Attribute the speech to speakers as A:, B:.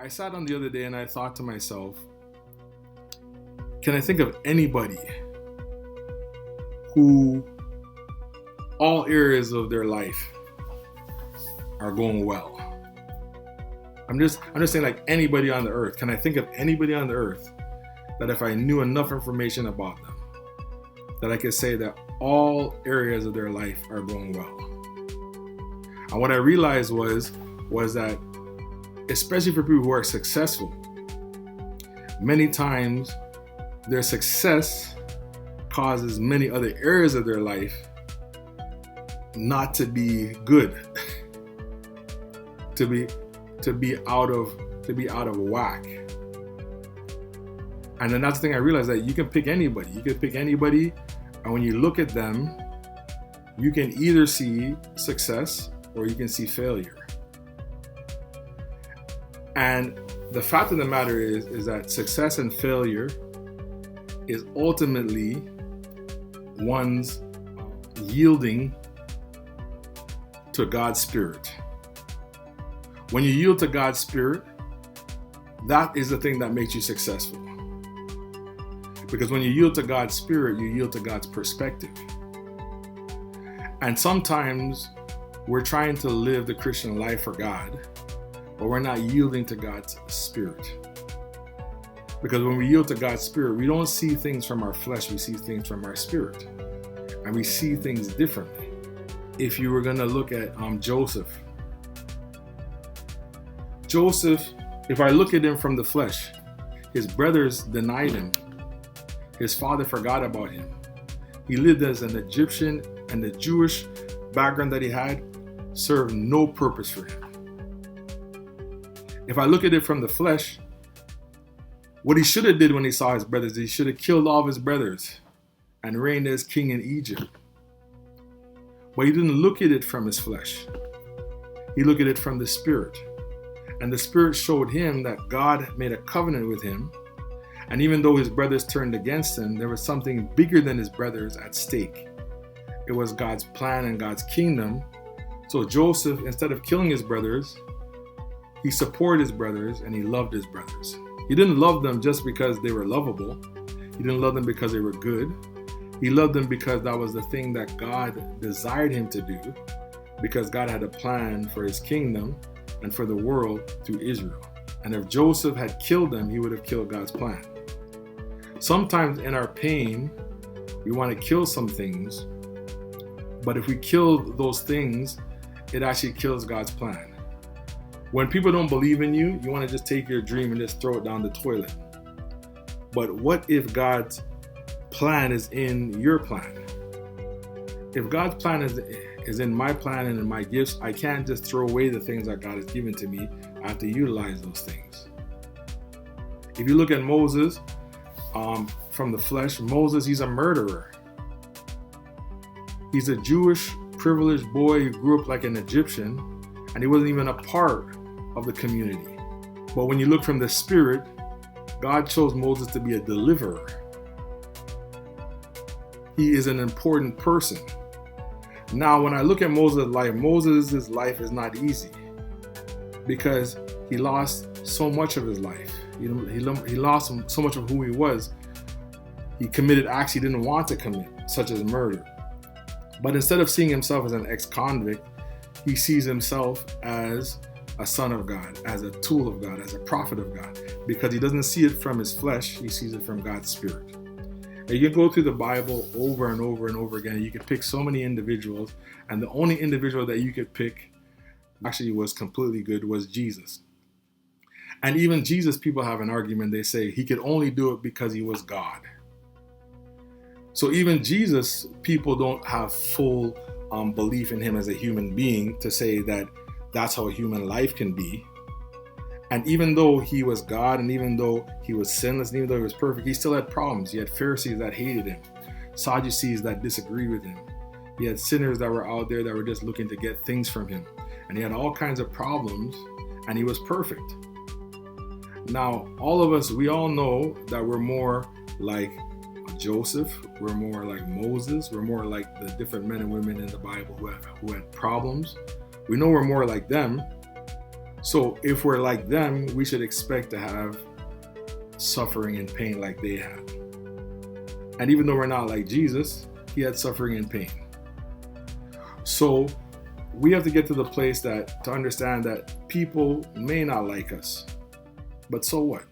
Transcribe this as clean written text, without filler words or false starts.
A: I sat on the other day and I thought to myself, can I think of anybody who all areas of their life are going well? I'm just saying, like, anybody on the earth. Can I think of anybody on the earth that if I knew enough information about them, that I could say that all areas of their life are going well? And what I realized was that, especially for people who are successful, many times their success causes many other areas of their life not to be good, to be out of whack. And then that's the thing I realized, that you can pick anybody. You can pick anybody, and when you look at them, you can either see success or you can see failure. And the fact of the matter is that success and failure is ultimately one's yielding to God's Spirit. When you yield to God's Spirit, that is the thing that makes you successful. Because when you yield to God's Spirit, you yield to God's perspective. And sometimes we're trying to live the Christian life for God, but we're not yielding to God's Spirit. Because when we yield to God's Spirit, we don't see things from our flesh, we see things from our spirit. And we see things differently. If you were going to look at Joseph, if I look at him from the flesh, his brothers denied him. His father forgot about him. He lived as an Egyptian, and the Jewish background that he had served no purpose for him. If I look at it from the flesh, what he should have did when he saw his brothers, he should have killed all of his brothers and reigned as king in Egypt. But he didn't look at it from his flesh. He looked at it from the Spirit. And the Spirit showed him that God made a covenant with him. And even though his brothers turned against him, there was something bigger than his brothers at stake. It was God's plan and God's kingdom. So Joseph, instead of killing his brothers, he supported his brothers and he loved his brothers. He didn't love them just because they were lovable. He didn't love them because they were good. He loved them because that was the thing that God desired him to do, because God had a plan for his kingdom and for the world through Israel. And if Joseph had killed them, he would have killed God's plan. Sometimes in our pain, we want to kill some things, but if we kill those things, it actually kills God's plan. When people don't believe in you, you want to just take your dream and just throw it down the toilet. But what if God's plan is in your plan? If God's plan is in my plan and in my gifts, I can't just throw away the things that God has given to me. I have to utilize those things. If you look at Moses, from the flesh, Moses, he's a murderer. He's a Jewish privileged boy who grew up like an Egyptian, and he wasn't even a part of the community. But when you look from the Spirit, God chose Moses to be a deliverer. He is an important person. Now, when I look at Moses' life is not easy, because he lost so much of his life. He lost so much of who he was. He committed acts he didn't want to commit, such as murder. But instead of seeing himself as an ex-convict, he sees himself as a son of God, as a tool of God, as a prophet of God, because he doesn't see it from his flesh, he sees it from God's Spirit. And you can go through the Bible over and over and over again. You could pick so many individuals, and the only individual that you could pick actually was completely good was Jesus. And even Jesus, people have an argument. They say he could only do it because he was God. So even Jesus, people don't have full belief in him as a human being to say that that's how human life can be. And even though he was God, and even though he was sinless, and even though he was perfect, he still had problems. He had Pharisees that hated him, Sadducees that disagreed with him. He had sinners that were out there that were just looking to get things from him. And he had all kinds of problems, and he was perfect. Now, all of us, we all know that we're more like Joseph, we're more like Moses, we're more like the different men and women in the Bible who had problems. We know we're more like them, So if we're like them, we should expect to have suffering and pain like they had. And even though we're not like Jesus, he had suffering and pain. So we have to get to the place to understand that people may not like us, but so what?